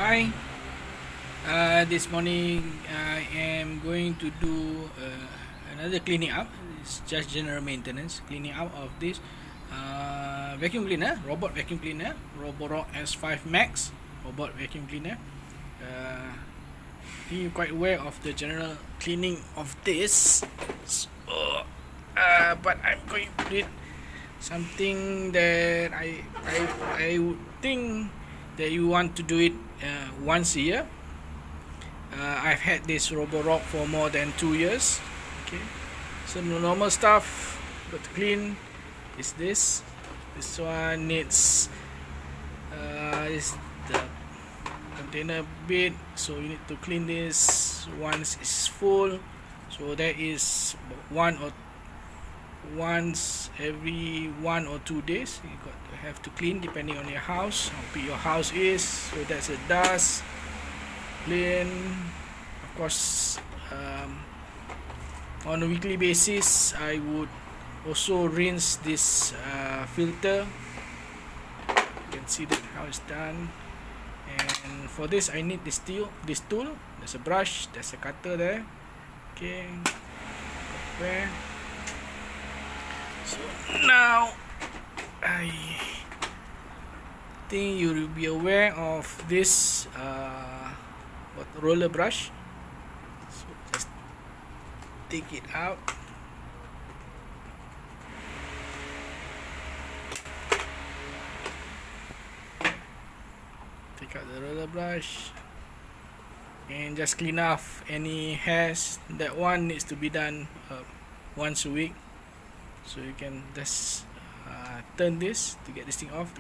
Hi, this morning I am going to do another cleaning up. It's just general maintenance, cleaning up of this vacuum cleaner, robot vacuum cleaner, Roborock S5 Max robot vacuum cleaner. I think you're quite aware of the general cleaning of this. So, but I'm going to do it something that I would think that you want to do it once a year. I've had this Roborock for more than 2 years. Okay, so the normal stuff got to clean is this. This one needs is the container bit, so you need to clean this once it's full. So that is once every 1 or 2 days. You got to have to clean depending on your house, how big your house is. So that's a dust clean. Of course, on a weekly basis, I would also rinse this filter. You can see that how it's done. And for this, I need this tool. There's a brush. There's a cutter there. Okay. Where? So now I think you will be aware of this roller brush. So just take it out. Take out the roller brush and just clean off any hairs. That one needs to be done once a week. So you can just turn this to get this thing off.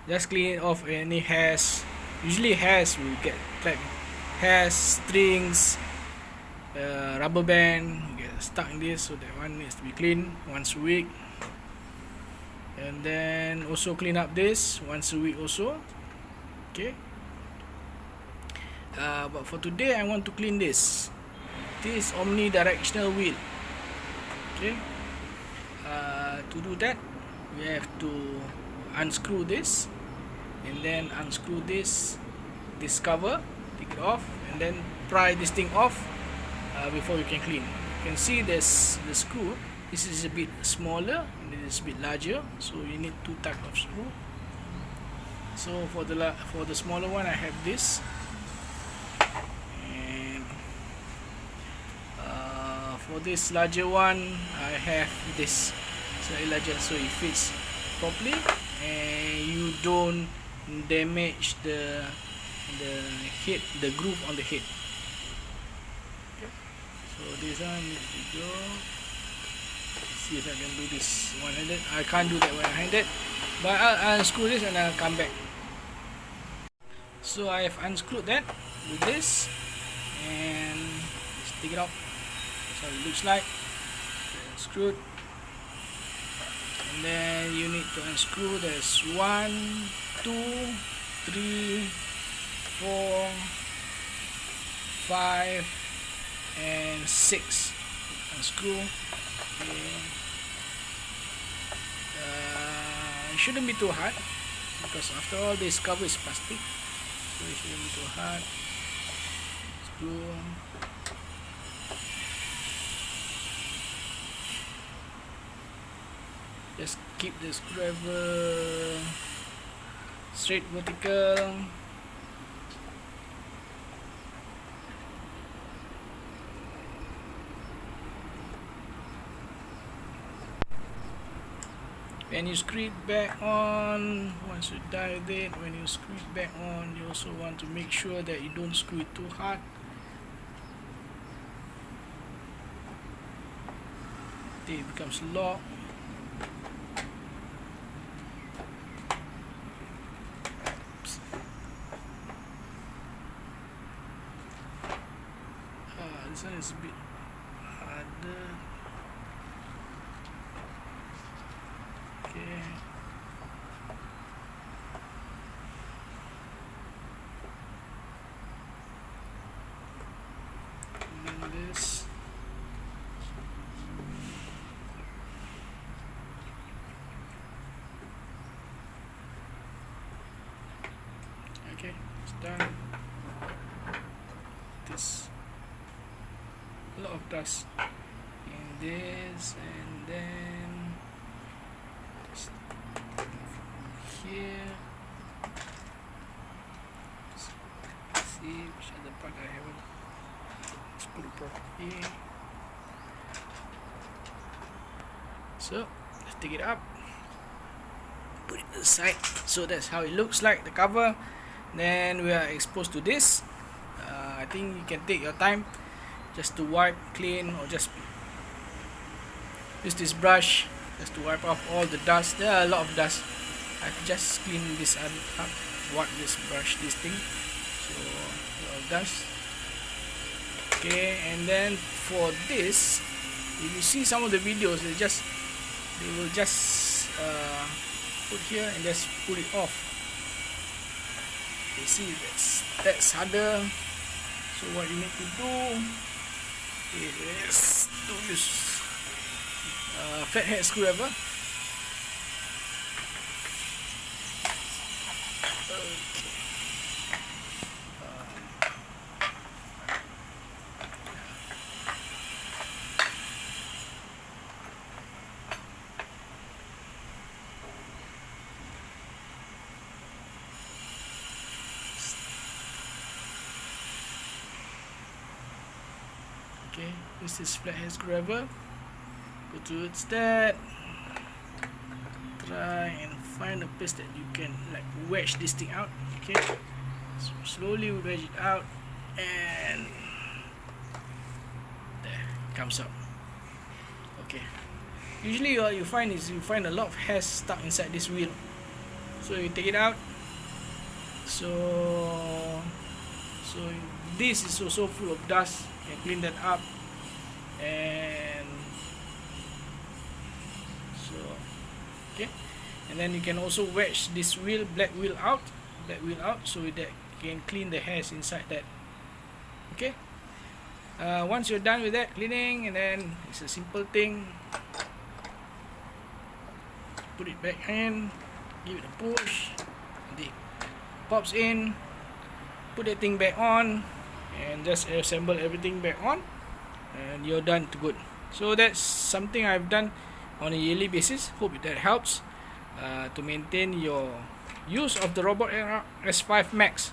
Just clean off any hairs. Usually hairs will get trapped. Hairs, strings, rubber band get stuck in this. So that one needs to be cleaned once a week. And then also clean up this once a week also. Okay. But for today I want to clean this omnidirectional wheel. Okay. To do that, we have to unscrew this, and then unscrew this cover, take it off, and then pry this thing off before you can clean. You can see this the screw. This is a bit smaller and this is a bit larger, so you need 2 types of screw. So for the smaller one, I have this. For this larger one, I have this slightly larger, so it fits properly and you don't damage the head, the groove on the head. Okay. So this one needs to go. Let's see if I can do this one-handed. I can't do that one-handed, but I'll unscrew this and I'll come back. So I have unscrewed that with this, and let's take it out. That's how it looks like. Unscrewed, and then you need to unscrew. There's 1, 2, 3, 4, 5, and 6. Unscrew. Okay. It shouldn't be too hard because after all this cover is plastic, so it shouldn't be too hard. Screw. Just keep the screwdriver straight, vertical. When you screw it back on, once you dial it, when you screw it back on, you also want to make sure that you don't screw it too hard. Then it becomes locked. This one is a bit harder. Okay. And then this. Okay. done. This a lot of dust in this, and then just here. See which other part I haven't. Let's put it properly. So let's take it up, put it to the side. So that's how it looks like, the cover. Then we are exposed to this. I think you can take your time just to wipe, clean, or just use this brush just to wipe off all the dust. There are a lot of dust. I just clean this up, wipe this brush, this thing. So a lot of dust. Okay, and then for this, if you see some of the videos, they will just put here and just pull it off. You see, that's harder. So what you need to do is to use flathead screwdriver. Okay, this is flathead screwdriver. Go towards that. Try and find a place that you can like wedge this thing out. Okay, so slowly wedge it out, and there it comes out. Okay, usually what you find is you find a lot of hairs stuck inside this wheel. So you take it out. So this is also full of dust. You can clean that up, and so okay, and then you can also wedge this black wheel out, so that you can clean the hairs inside that. Okay, once you're done with that cleaning, and then it's a simple thing, put it back in, give it a push, and it pops in, put that thing back on, and just assemble everything back on, and you're done to good. So that's something I've done on a yearly basis. Hope that helps to maintain your use of the Roborock S5 Max.